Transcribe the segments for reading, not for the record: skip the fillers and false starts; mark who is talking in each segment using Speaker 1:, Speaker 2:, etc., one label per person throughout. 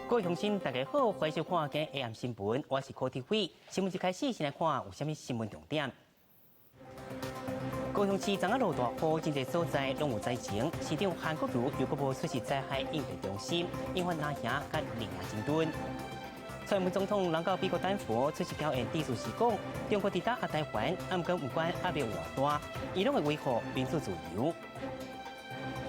Speaker 1: 各位乡亲，大家好，欢迎收看今日 AM 新闻，我是柯天辉。新闻一开始，先来看有啥物新闻重点。高雄市昨下落大雨，真侪所在拢有灾情。市长韩国瑜又公布出席灾害应变中心，引发南兄甲林兄争端。蔡英文总统人到美国丹佛出席表演致辞时讲，中国伫打压台湾，不过不管压力偌大，伊拢会维护民主自由。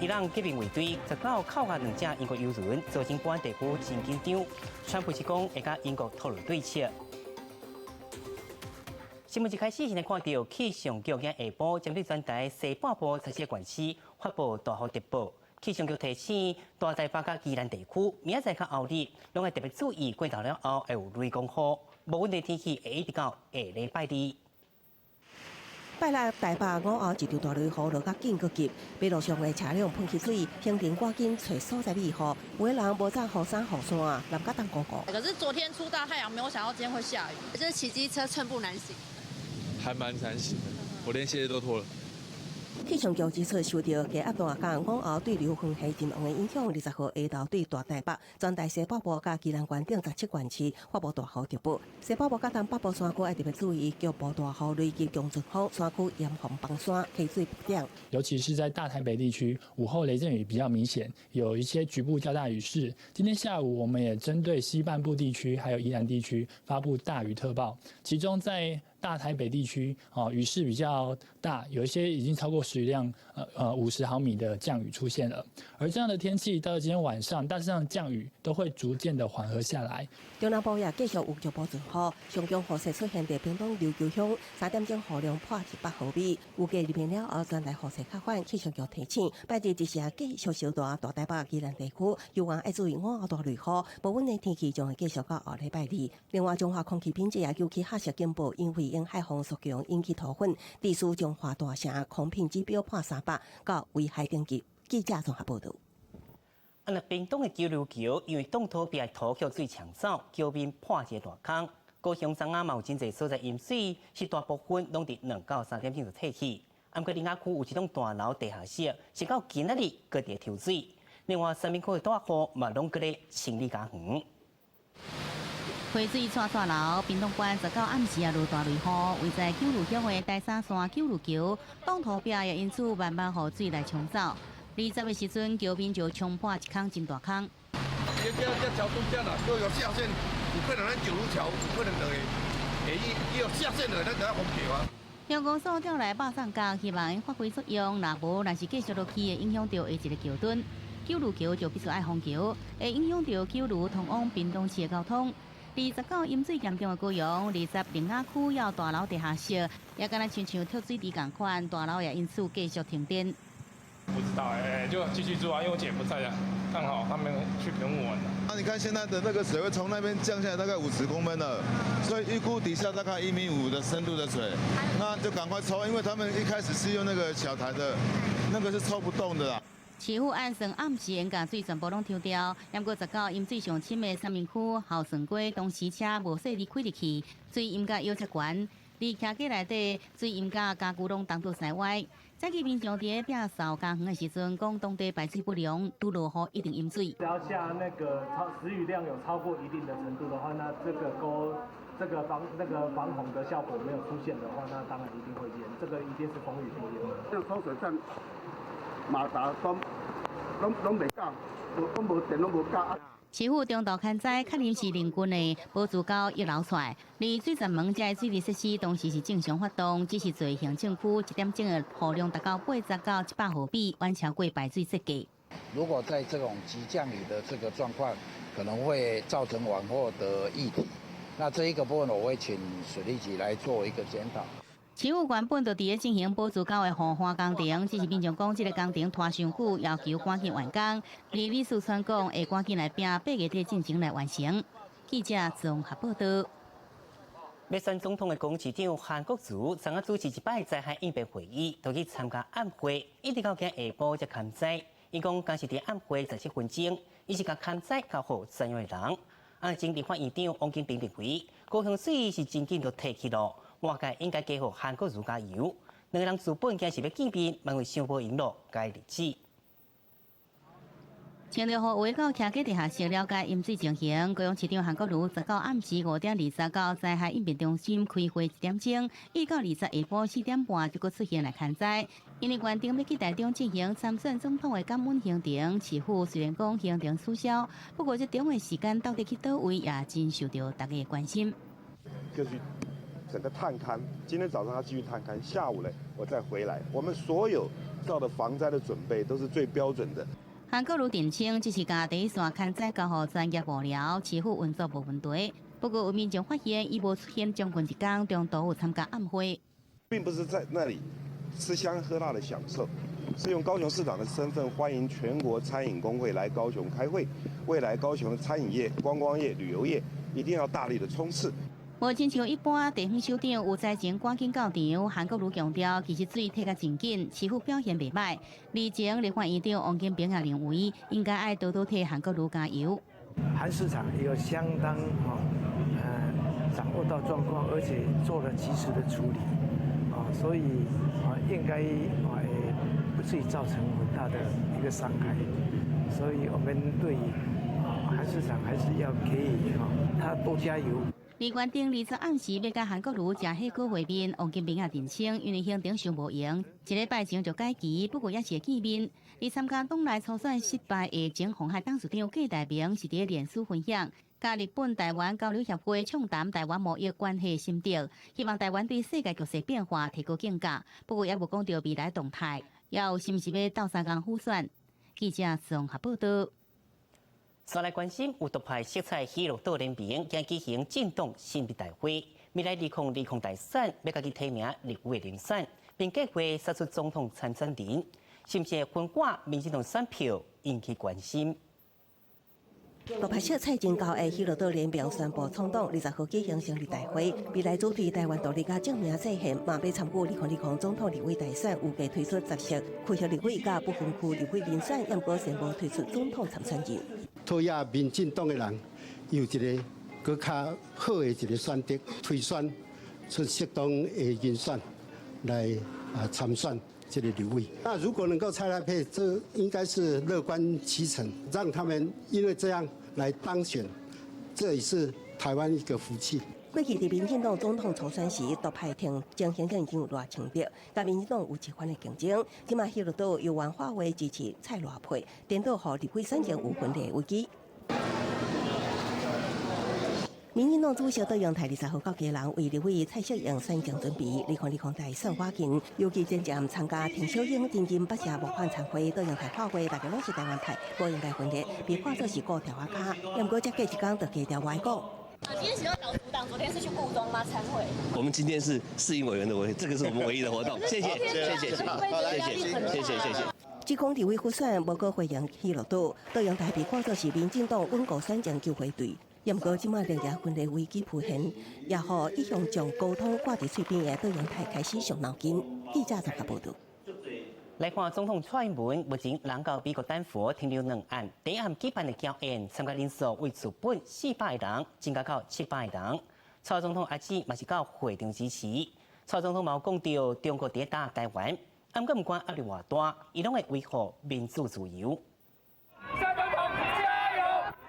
Speaker 1: 伊朗革命卫队19扣押2只英国游轮，造成本地区真紧张。川普是讲会甲英国讨论对策。新闻一开始先来看到气象局今下晡针对全台西半部3个县市发布大雨特报。气象局提醒大台北甲宜兰地区，明仔载较后日，拢要特别注意过头了后会有雷公雨，无稳定天气会一直到下礼拜2。
Speaker 2: 拜六台北午后一场大雷雨落甲紧搁急，马路上的车辆喷起水，行程赶紧找所在避雨。有的人无早雨衫雨伞，淋甲冻糊糊。
Speaker 3: 可是昨天出大太阳，没有想到今天会下雨，就是骑机车寸步难行。
Speaker 4: 还蛮难行的，我连鞋子都脱了。
Speaker 2: 气象局指出，受到低压大降午后对流云系阵风的影响，20号下昼对大台北、全台西北部甲宜兰县等17县市发布大雨特报。西北部甲东北部山区要特别注意局部大雨、雷击、强阵风，山区严防崩山、溪水不涨。
Speaker 5: 尤其是在大台北地区，午后雷阵雨比较明显，有一些局部较大雨势。今天下午，我们也针对西半部地区还有宜兰地区发布大雨特报，其中在大台北地区，雨势比较大，有一些已经超过10雨量，50毫米的降雨出现了。而这样的天气到了今天晚上，大致上降雨都会逐渐的缓和下来。
Speaker 2: 中南部也继续有局部阵雨，上强雨势出现在屏东琉球乡，3点钟雨量破100毫米。预计入暝了后，全台雨势较缓，气象局提醒，拜日一时继续小大台北、宜兰地区，有望要注意午后大雷雨，无稳定天气将会继续到下礼拜2。另外，中华空气品质也尤其下设警报，因为海风速强引起头粉，地区中华大城空品指标破300，到危害等级。记者综合报道。
Speaker 1: 屏东的九流桥因为冻土壁土桥水抢走，桥面破一个大坑。高雄昨晚嘛有真侪所在淹水，是大部分拢伫2到3点钟就退去。不过林雅区有一栋大楼地下室，是到今仔日搁伫抽水。另外，三明区的大户嘛拢搁咧清理家园。
Speaker 6: 溪水串楼，屏东县19暗时也落大雷雨，位在九如乡的第三线九如桥，冻土壁也因此慢慢雨水来冲走。20的时阵，桥面就冲破一坑真大坑。
Speaker 7: 这桥中间啦，如果有下线，有可能咱九如桥有可能就会，伊有下线的，咱就要封桥啊。
Speaker 6: 阳光所调来百上架，希望发挥作用。若是继续落去，会影响到下一个桥墩。九如桥就必须爱封桥，会影响到九如通往屏东市的交通。19淹水严重的高雄，20林雅区要大楼地下室，也敢若像跳水池同款，大楼也因此继续停电。
Speaker 8: 不知道就继续做啊，因为我姐不在啊，刚好他们去澎湖玩了。
Speaker 9: 那你看现在的那个水位从那边降下来大概50公分了，所以预估底下大概1.5米的深度的水，那就赶快抽，因为他们一开始是用那个小台的，那个是抽不动的啦。
Speaker 6: 市府按算暗时沿甲水全部拢抽掉，不过19淹水上深的三明区后顺街当时车无细力开入去，水淹甲腰侧悬，伫徛街内底水淹甲家具拢挡到西歪。早起平常伫摒扫家园的时阵，讲当地排水不良，拄落雨一定淹水。
Speaker 10: 只要下那个时雨量有超过一定的程度的话，那这个防洪的效果没有出现的话，那当然一定会淹，这个一定是风雨必淹的。
Speaker 7: 像抽水站。马达拢未到，拢无电，拢无到。
Speaker 6: 市府中岛勘灾，确认是邻近的宝珠沟溢流出来。离水闸门这水利设施当时是正常发动，只是做行政区1点钟的雨量达到80到100毫米，远超过排水设计。
Speaker 11: 如果在这种急降雨的这个状况，可能会造成往后的议题。那这一个部分，我会请水利局来做一个检讨。
Speaker 6: 市府原本就伫咧进行宝珠沟的护花工程，只是民众讲这个工程拖伤久，要求赶紧完工。李秘书传讲会赶紧来拼8月底进行来完成。记者综合报道。
Speaker 1: 要选总统的公市长韩国瑜，昨下主持一摆灾害应变会议，都去参加暗会，一直到今下晡才勘灾。伊讲当时伫暗会17分钟，伊是甲勘灾交互专业的人。经立法院长王金平认为，高雄水是真紧就提起咯。外界应该给予韩国瑜加油，两个人资本竟是要见面，问为想无赢咯，该日子。
Speaker 6: 前着互围到徛街地下室了解饮水情形，高雄市长韩国瑜19暗时5点29灾害应变中心开会1点钟，预到20下晡4点半就佫出现来看灾。因为原定要去台中进行参选总统的感恩行程，市府虽然讲行程取消，不过这中的时间到底去倒位，也真受到大家的关心。
Speaker 12: 就去整个探勘，今天早上他继续探勘，下午呢我再回来。我们所有做的防灾的准备都是最标准的。
Speaker 6: 韩国瑜澄清，只是将第一线勘灾交予专业幕僚，市府运作无问题。不过有民众发现，伊无出现将近一天中途有参加暗会，
Speaker 12: 并不是在那里吃香喝辣的享受，是用高雄市长的身份欢迎全国餐饮工会来高雄开会。未来高雄的餐饮业、观光业、旅游业一定要大力的冲刺。
Speaker 6: 无亲像一般地方首长有灾前赶紧到场，韩国瑜强调，其实水摕甲真紧，市府表现袂歹。而前立法院长王金平也认为，应该爱多多替韩国瑜加油。
Speaker 13: 韩市长也有相当掌握到状况，而且做了及时的处理，所以应该不至于造成很大的一个伤害。所以我们对韩市长还是要给予他多加油。
Speaker 6: 而原定20暗时要甲韩国瑜食火锅会面，王金平也澄清，因为行程上无闲，一礼拜前就改期，不过也是会见面。而参加党内初选失败的前鸿海董事长郭台铭是伫脸书分享，甲日本台湾交流协会畅谈台湾贸易关系心得，希望台湾对世界局势变化提高警觉。不过也无讲到未来动态，也有是毋是要斗3天复选。记者综合报道。
Speaker 1: 再来关心有独派色彩喜乐岛联名将举行政党性别大会，未来2020大选要家己提名立委人选，并计划杀出总统参选人，是不是分割民进党选票引起关心？
Speaker 2: 独派色彩真高的喜乐岛联名宣布创党20号举行成立大会，未来主题台湾独立甲正名制宪，嘛要参与2020总统立委大选，预计推出10席区域立委甲不分区立委人选，也不宣布推出总统参选人。
Speaker 14: 讨厌民进党的人有一个更较好的一个选择，推选出适当的人选来参选这个立委。那如果能够蔡赖配，这应该是乐观其成，让他们因为这样来当选，这也是台湾一个福气。
Speaker 2: 过去伫民进党总统初选时，独派挺将形象已经有偌清白，甲民进党有一番的竞争。即马喜乐岛由原化为支持蔡赖配，颠倒予立委选情有分裂危机。民进党主席在阳台20号到基隆为立委蔡适应选情准备，2020大选瓦近，尤其渐渐参加田小英真金8社募款参会，到阳台化会，大家拢是台湾派，无应该分裂，被看作是过条啊卡。也毋过才过一天，就低调歪讲。
Speaker 15: 今天是要导组党，昨天是去故宫吗？参会。
Speaker 16: 我们今天是市议委员的委员，这个是我们唯一的活动。谢谢，谢谢，谢谢。
Speaker 2: 指控立委复选无过回应喜乐岛，到阳台被看作是民进党稳固选情救回队。也毋过，即马两家分裂危机浮现，也互一向将沟通挂伫嘴边的到阳台开始伤脑筋。记者综合报道。
Speaker 1: 来看总统蔡英文目前人到美国丹佛停留2案，第一案举办的校宴，参加人数为原本400个人增加到700个人。蔡总统阿姊嘛是到会场支持。蔡总统嘛有讲到中国伫打台湾，毋过毋管压力偌大，伊拢会维护民主自由。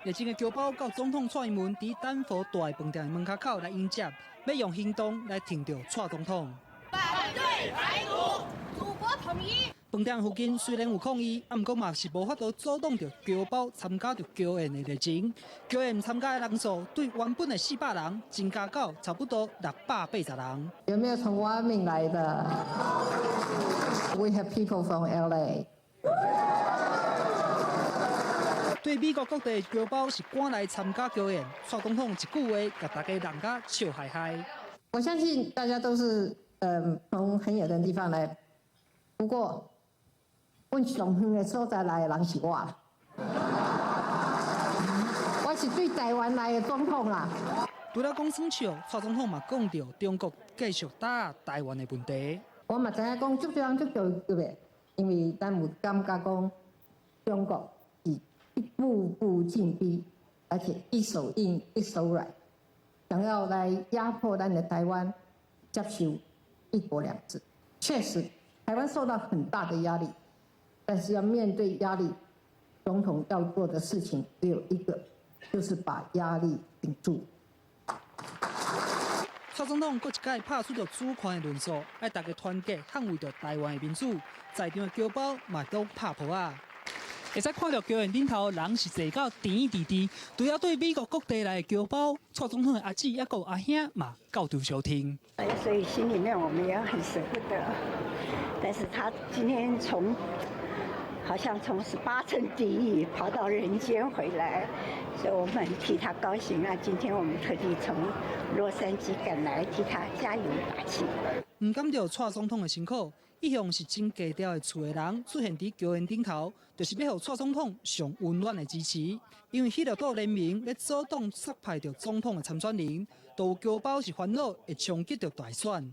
Speaker 17: 热情的侨胞到总统蔡英文伫丹佛大饭店门口来迎接，要用行动来挺着蔡总统。
Speaker 15: 反对台独，祖国统一。
Speaker 17: 饭店附近虽然有抗议，毋过嘛是无法度阻挡着侨胞参加着校宴的热情。校宴参加的人数对原本的400人增加到差不多680人。
Speaker 18: 有没有从外面来的 ？We have people from LA。
Speaker 17: 对美国各地侨胞是赶来参加校宴，蔡总统一句话，甲大家人家笑嗨嗨。
Speaker 18: 我相信大家都是从很远的地方来，不过阮上远的所在来的人是我，我是对台湾来的总统啦。
Speaker 17: 除了讲耍笑，蔡总统嘛讲到中国继续打压台湾的问题。
Speaker 18: 我嘛知影讲，足多人足着急的，因为咱有感觉讲中国是一步步进逼，而且一手硬一手软，想要来压迫咱的台湾接受一国两制。确实，台湾受到很大的压力，但是要面对压力，总统要做的事情只有一个，就是把压力顶住。
Speaker 17: 蔡总统搁一届拍出着主权的论述，要大家团结捍卫着台湾的民主。在场的侨胞嘛都拍破啊！会使看到侨园顶头人是坐到甜滴滴，除了对美国各地来的侨胞，蔡总统的阿姊也有阿兄嘛高度收听。
Speaker 19: 所以心里面我们也很舍不得，但是他今天好像从18层地狱跑到人间回来，所以我们替他高兴啊！今天我们特地从洛杉矶赶来替他加油打气。
Speaker 17: 唔感到蔡总统的辛苦，一向是真低调的厝的人出现伫侨园顶头，就是要让蔡总统上温暖的支持。因为迄条岛联名要阻挡杀害着总统的参选人，都有侨胞是烦恼会冲击着大选。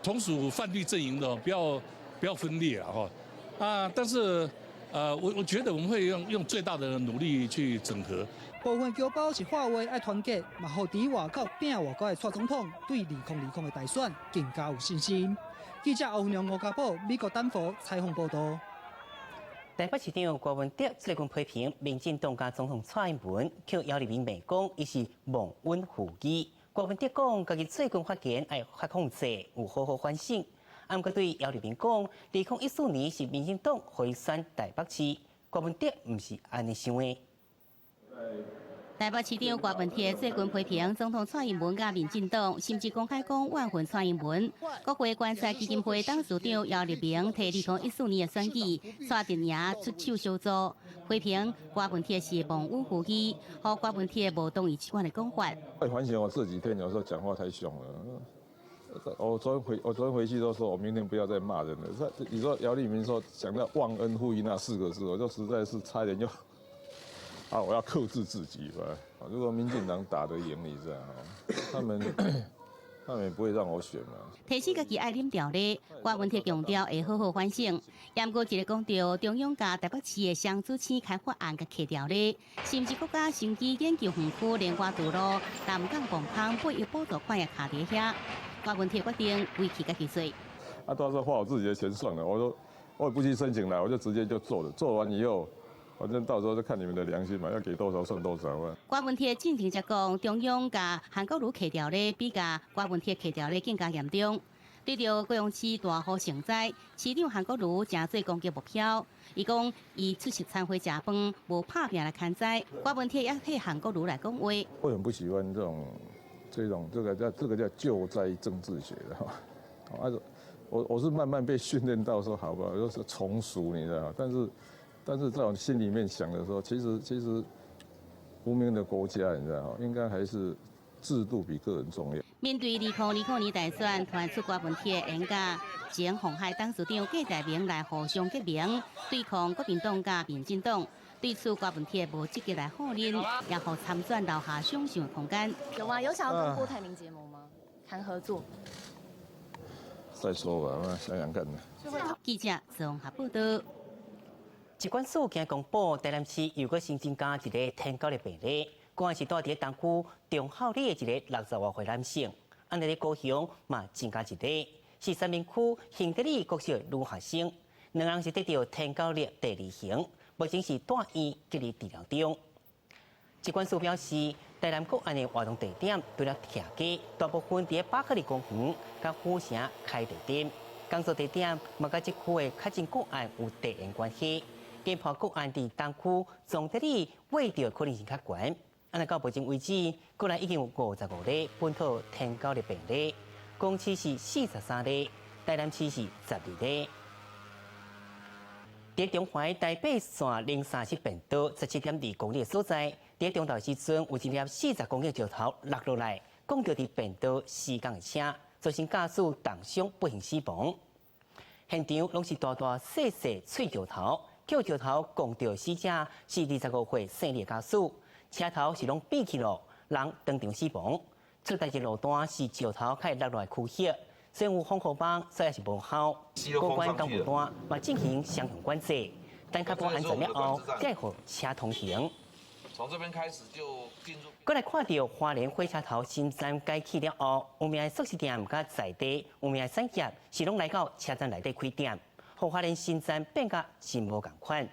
Speaker 20: 同属泛绿阵营的，不要分裂啊哈但是。我觉得我们会用最大的努力去整合。
Speaker 17: 部分侨胞是话话爱团结，嘛互伫外口拼外交的蔡总统对2020的大选更加有信心。记者欧阳吴家宝美国丹佛采访报道。
Speaker 1: 台北市长郭文德最近批评民进党甲总统蔡英文靠姚立明美讲，伊是忘恩负义。郭文德讲，家己最近发言爱发控制，有好好反省。不过对姚立明讲，2014年是民进党回选台北市，郭文德唔是安尼想的。
Speaker 6: 台北市长郭文德最近批评总统蔡英文甲民进党，甚至公开讲怨恨蔡英文。国会观察基金会董事长姚立明提2014年的选举，蔡定雅出手相助，批评郭文德是忘恩负义，和郭文德无同意机关的讲法。
Speaker 21: 反省我这几天有时候讲话太凶了。我昨天回去都说，我明天不要再骂人了。你说姚立明说讲到忘恩负义那4个字，我就实在是差点就我要克制自己吧。如果民进党打得赢你这样他们也不会让我选嘛。
Speaker 6: 提醒家己爱啉调理，郭文德强调会好好反省。严过一个讲到中央甲台北市的双子星开发案甲客调理，甚至国家生技研究园区连外道路、南港磅空8亿补助款也卡伫遐。郭文德决定为其家己做。
Speaker 21: 到时候花我自己的钱算了，我也不去申请了，我就直接就做了。做完以后，反正到时候就看你们的良心嘛，要给多少算多少啊。
Speaker 6: 郭文德进庭则讲，中央甲韩国瑜客调咧，比甲郭文德客调咧更加严重。对着高雄市大雨成灾，市长韩国瑜正做攻击目标。伊讲，伊出席参会食饭，无拍拼来看灾。郭文德也替韩国瑜来讲话。
Speaker 21: 我很不喜欢这个叫救灾政治学的哈，我是慢慢被训练到说好不好，就是从俗你知道，但是在我心里面想的时候，其实文明的国家你知道，应该还是制度比个人重要。
Speaker 6: 面对2020年大选传出郭文德演讲，前鸿海董事长郭台铭来互相结盟，对抗国民党甲民进党。对此，郭文德无积极来后任，也互参选留下想象的空间。
Speaker 22: 有吗？有想要跟郭台铭结盟吗？谈合作？
Speaker 21: 再说吧，想想看呢。
Speaker 6: 记者综合报道。
Speaker 1: 疾管署今公布，台南市又搁新增加一个天高的病例，个案是住伫东区中孝里的一个60多岁男性，安尼咧高雄嘛增加一例，是三明区兴德里国小的女学生，两人是得到天高率第2型。目前是住院隔离治疗中。疾管署表示，台南个案的活动地点除了徛街，大部分伫巴克利公园、甲府城开地点。工作地点嘛，甲这区的确诊个案有地缘关系。检破个案伫东区总德里位着可能性较悬。安尼到目前为止，国内已经有55例本土天高的病例，公市是43例，台南市是12例。伫中环台北线037便道17.2公里的所在，伫中昼时阵有一粒40公斤石头落落来，讲到伫便道施工的车，造成驾驶重伤不幸死亡。现场拢是大大细细碎石头，叫石头讲到死者是25岁姓李的驾驶，车头是拢变去了，人当场死亡。出代志路段是石头开落来区域。虽然有防护网，所以是无效。过关工务单嘛进行双向管制，但确保安全了后，再互车通行。
Speaker 23: 从这边开始就进入。
Speaker 1: 过来看到花莲火车头新站改起了后，有名的素食店甲在地有名的产业是拢来到车站内底开店，互花莲新站变甲真无共款。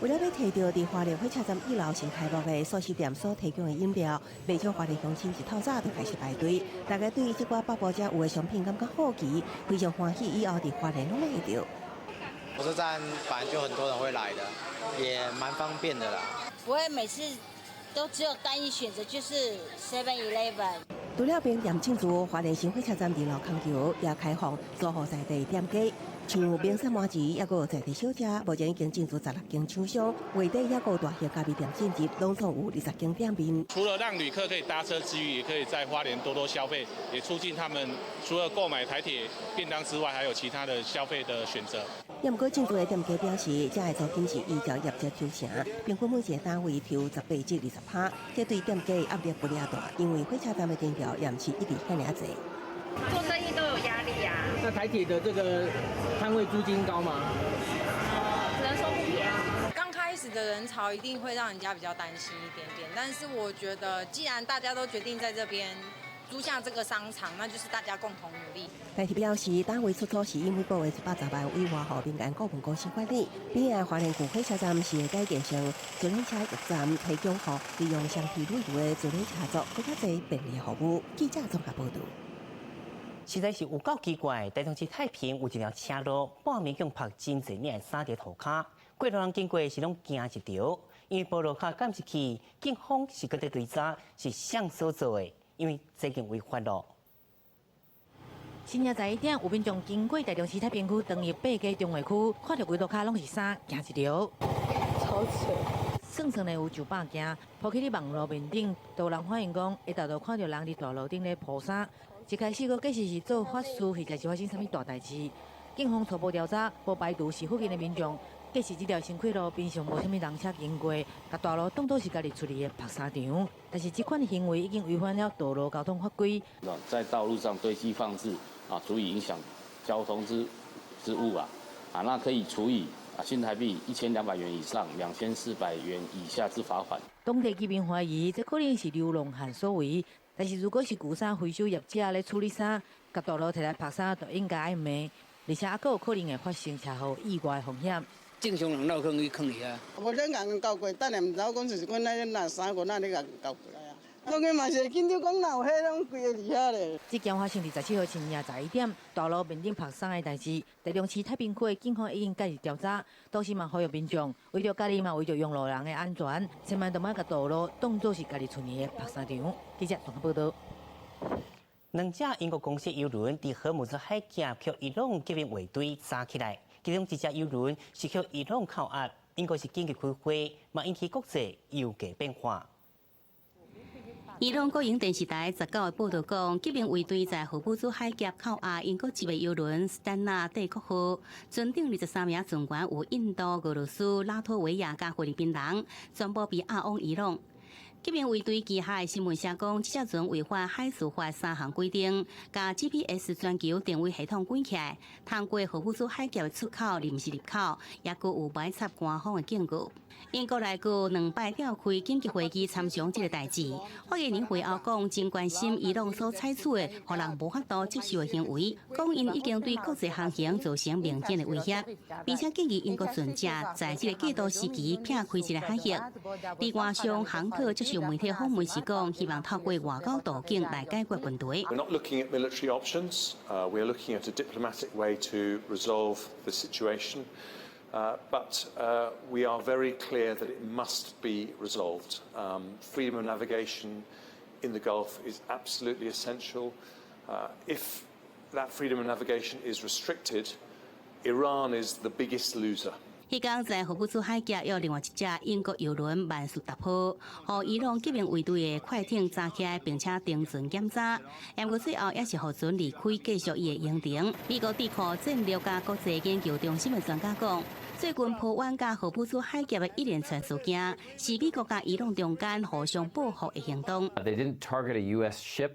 Speaker 2: 为了要提到伫花莲火车站一楼新开幕的素食店所提供的饮料，未将花莲乡亲一透早就开始排队。大家对于这寡北部遮有的商品感觉好奇，非常欢喜，以后伫花莲拢会到。
Speaker 3: 火车站本来就很多人会来的，也蛮方便的啦。
Speaker 4: 不会每次都只有单一选择，就是 7-Eleven。
Speaker 2: 除了冰店进驻，花莲新火车站2楼空桥也开放，做好在地店家。像冰山麻糍，也有在地小吃，目前已经进驻16间厂商，月底也有大型咖啡店进驻，拢总有20间店面。
Speaker 5: 除了让旅客可以搭车之余，也可以在花莲多多消费，也促进他们除了购买台铁便当之外，还有其他的消费的选择。
Speaker 2: 也毋过进驻的店家表示，这个租金是依照业者抽成，平均每一个单位抽18%至20%，这对店家压力不了大，因为火车站的店条也毋是一直遐尔济。
Speaker 24: 做生意都有压力呀。
Speaker 25: 那台铁的这个摊位租金高吗？
Speaker 24: 只能说不便宜。
Speaker 26: 刚开始的人潮一定会让人家比较担心一点点，但是我觉得，既然大家都决定在这边租下这个商场，那就是大家共同努力。
Speaker 2: 台铁表示，单位出租是因为部的110万为外号民间股份公司管理。边个花莲旧火车站是会改建成自行车驛站，提供予利用双皮旅游的自行车族更加侪便利服务。记者综合报道。
Speaker 1: 实在是有够奇怪，台中市太平有一条车路，半暝共拍真侪领3条涂骹，过路人经过是拢惊一条，因为报路卡监视器，警方是搁在追查是谁所做的，因为这件违法咯。
Speaker 27: 深夜11点，有民众经过台中市太平区长义8街中华区，看到规路卡拢是衫，惊一条。
Speaker 18: 超扯！
Speaker 27: 算算的有900件，抛去伫网络面顶，都有人反映讲，会大多看到人伫大路顶咧铺衫。一开始，佫假设是做法事，或者是发生啥物大代志。警方初步调查，无排除是附近的民众，假设这条新开路平常无啥物人车经过，甲大路当作是家己处理的拍沙场。但是这款行为已经违反了道路交通法规。
Speaker 28: 在道路上堆积放置足以影响交通之物那可以处以新台币1200元以上2400元以下之罚款。
Speaker 27: 当地居民怀疑，这可能是流浪汉所为。但是如果是旧衫回收业者咧处理衫，甲道路摕来拍衫，就应该爱骂，而且还有可能会发生车祸意外风险。
Speaker 29: 正常人哪可以坑去啊？
Speaker 30: 无咱人交过，等下唔知讲就是阮那3个那咧人交过来啊。当然嘛是紧张讲哪有迄种规个伫遐咧。
Speaker 27: 这件发生伫17号深夜11点，大路面顶拍衫的代志，台中市太平区的警方已经介入调查，同时嘛呼吁民众为着家己嘛为着用路人的安全，千万都莫甲道路当作是家己厝里的拍衫场。记者综合报道。
Speaker 1: 2架英国公司邮轮伫荷姆斯海峡靠伊朗这边围队炸起来，其中一架邮轮是靠伊朗靠压，应该是紧急开会，嘛引起国际油价变化。
Speaker 6: 伊朗国营电视台19号报道讲，这名围队在荷姆斯海峡靠压英国籍的邮轮斯丹纳帝国号，船长23名船员有印度、俄罗斯、拉脱维亚加菲律宾人，全部被押往伊朗。这名围队旗下的新闻社讲，这只船违反海事法3项规定，甲 GPS 全球定位系统关起来，通过荷姆斯海峡的出口临时入口，也佫有摆插官方的警告。英国内阁2摆召开紧急会议参详这个代志。发言人会后讲，真关心伊朗所采取的互人无法度接受的行为，讲因已经对国际航行造成明显的威胁，并且建议英国船只在这个过渡时期避开这个海峡。伫外上航客接受媒体访问时讲，希望透过外交途径来解决问题。
Speaker 31: We're not looking at military options. We're looking at a diplomatic way to resolve the situation. But we are very clear that it must be resolved. Freedom of navigation in the Gulf is absolutely essential. If that freedom of navigation is restricted, Iran is the biggest loser.
Speaker 6: 迄天在荷姆斯海峡有另外一只英国邮轮慢速突破，互伊朗革命卫队的快艇炸起来，并且停船检查。不过最后也是互船离开，继续伊的行程。美国智库战略家国际研究中心的专家讲，最近破湾甲荷姆斯海峡的一连串事件，是美国甲伊朗中间互相报复的行动。
Speaker 32: They didn't target a U.S. ship;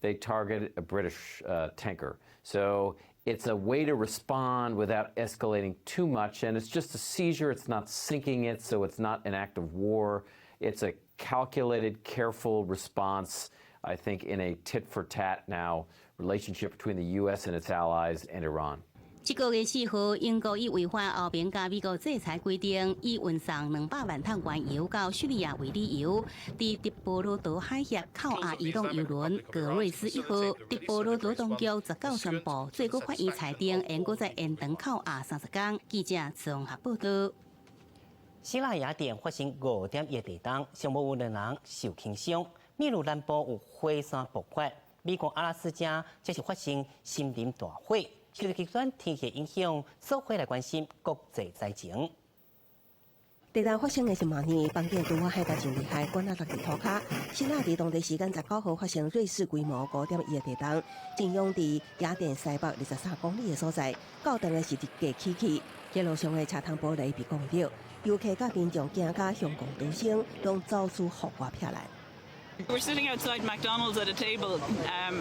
Speaker 32: they targeted a British tanker. So. It's a way to respond without escalating too much, and it's just a seizure. It's not sinking it, so it's not an act of war. It's a calculated, careful response, I think, in a tit-for-tat now relationship between the U.S. and its allies and Iran.
Speaker 6: 这个月4号，英国以违反欧盟加美国制裁规定，以运送200万桶原油到叙利亚为理由，伫迪波罗多海峡扣押移动邮轮格瑞斯1号。迪波罗多当局19宣布，最高法院裁定应该再延长扣押30天。记者综合报道。
Speaker 1: 希腊雅典发生5点热地震，上无有2人受轻伤。秘鲁南部有火山爆发，美国阿拉斯加则是发生森林大火。受到极端天气影响，社会来关心国际灾情。
Speaker 2: 地震发生的是马年，房顶拄好海达真厉害，管啊落地土卡。希腊伫当地时间19号发生瑞士规模5.1的地震，震央伫雅典西北23公里的所在。到场的是一架机器，街路上的车窗玻璃被攻掉，游客甲民众惊甲向共都声，拢走出户外避难。
Speaker 7: We're sitting outside McDonald's at a table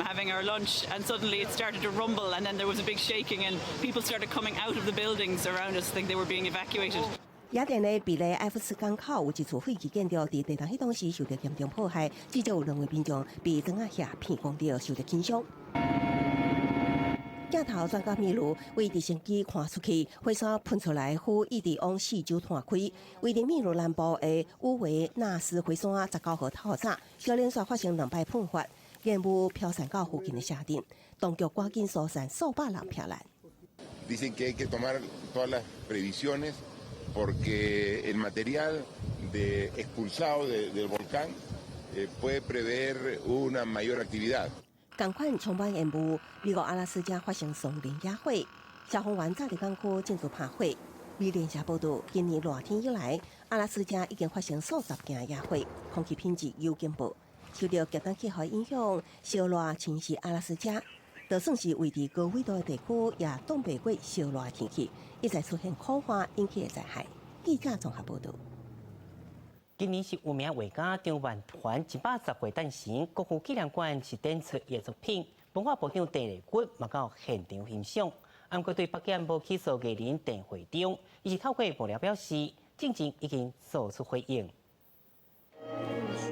Speaker 7: having our lunch, and suddenly it started to rumble, and then there was a big shaking, and people started coming out of the buildings around us. I think they were being evacuated.
Speaker 2: 雅典的比雷埃夫斯港口有一处废弃建筑，伫地震迄当时受到严重破坏，至少有2位民众被砖仔下片攻到，受到轻伤。镜头转到秘鲁，为直升机看出去，火山喷出来，火一直往四周探开。位于秘鲁南部的乌维纳斯火山19号透早，小连续发生2摆喷发，烟雾飘散到附近的社镇，当局赶紧疏散数百人避难。
Speaker 8: Dicen que hay que tomar todas las previsiones porque el material expulsado del volcán puede prever una mayor actividad.
Speaker 2: 同款充满烟雾，美国阿拉斯加发生松林野火，消防员早伫港区进驻拍火。美联社报道，今年热天以来，阿拉斯加已经发生数十件野火，空气品质有警报。受到极端气候影响，烧热侵袭阿拉斯加，就算是位于高纬度的地区，也挡不过烧热的天气，一再出现火花引起的灾害。记者综合报道。
Speaker 1: 今年是有名画家张万团110岁诞辰，国父纪念馆是展出艺术品。文化部长陈立军嘛到现场欣赏。不过对北京无起诉艺人陈会长，伊是透过幕僚表示，政情已经做出回应。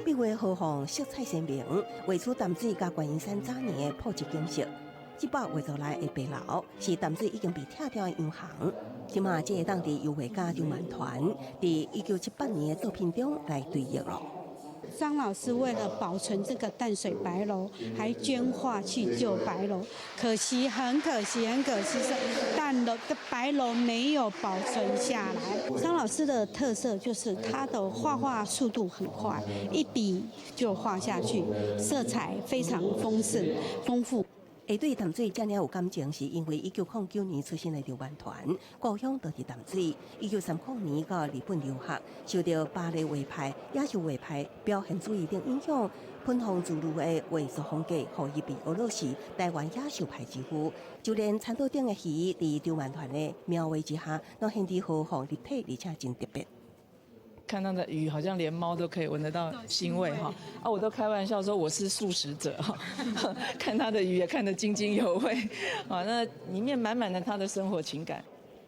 Speaker 2: 8月豪放色彩鲜明，画出淡水甲观音山早年的普及景色。700月来的白楼是淡水已经被拆掉的洋行。即马这个当地油画家张万团，伫1978年的作品中来对应了。
Speaker 9: 张老师为了保存这个淡水白楼，还捐画去救白楼。可惜，很可惜是淡楼的白楼没有保存下来。张老师的特色就是他的画速度很快，一笔就画下去，色彩非常丰富。
Speaker 2: 会对淡水这么有感情，是因为1909年出生的张万团，故乡就伫淡水。1930年到日本留学，受到巴黎画派、亚洲画派、表现主义等影响，喷红自如的艺术风格，互伊被俄罗斯、台湾亚洲派之父。就连餐桌顶的鱼，伫张万团的描绘之下，拢显得豪放立体，而且真特别。
Speaker 10: 看到的鱼好像连猫都可以闻得到腥味哈啊！我都开玩笑说我是素食者哈，看他的鱼也看得津津有味啊，那里面满满的他的生活情感。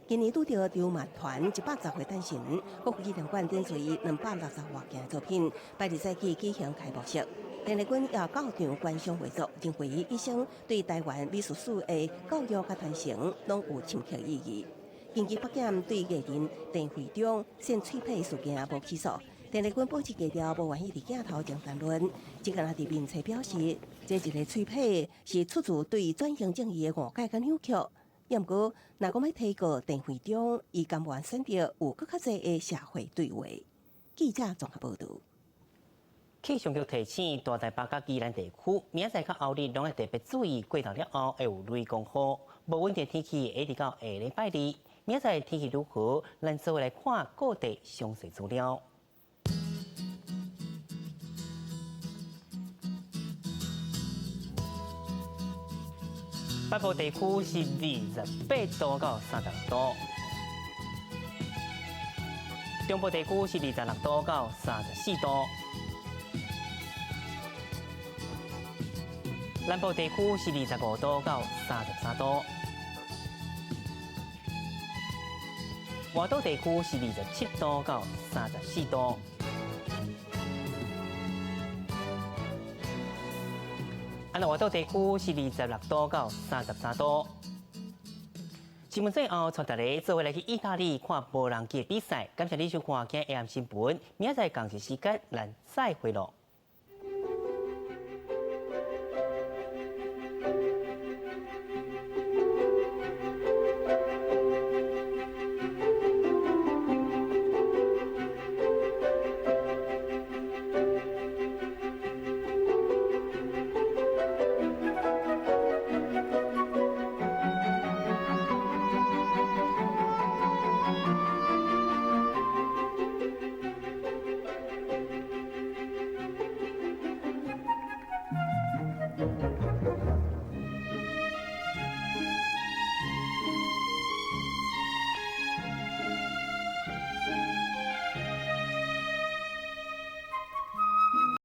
Speaker 2: 今年拄到张万团110岁诞辰，国父纪念馆展出伊260多件作品，8日早起举行开幕式。陈立军也到场观赏画作，认为伊一生对台湾美术史的教育甲传承，拢有深刻意义。近期北京对艺人陈会长先吹皮事件无起诉，陈立军保持低调，无愿意伫镜头前谈论。只敢伫面册表示，这一个吹皮是出自对转型正义的误解甲扭曲。不过，若讲要提告陈会长，伊甘愿选择有更较侪的社会对话。记者综合报道。
Speaker 1: 气象局提醒大台北甲宜兰地区，明仔载甲后日拢要特别注意过头了后会有雷公雨，无稳定天气会直到下礼拜2。明仔载天气如何？咱做来看各地详细资料。北部地区是28度到36度，中部地区是26度到34度，南部地区是25度到33度。外岛地区是27度到34度，外岛地区是26度到33度，新闻最后，带大家做回来去意大利看无人机比赛。感谢你收看今日 AM 新闻，明仔载同一时间咱再会咯。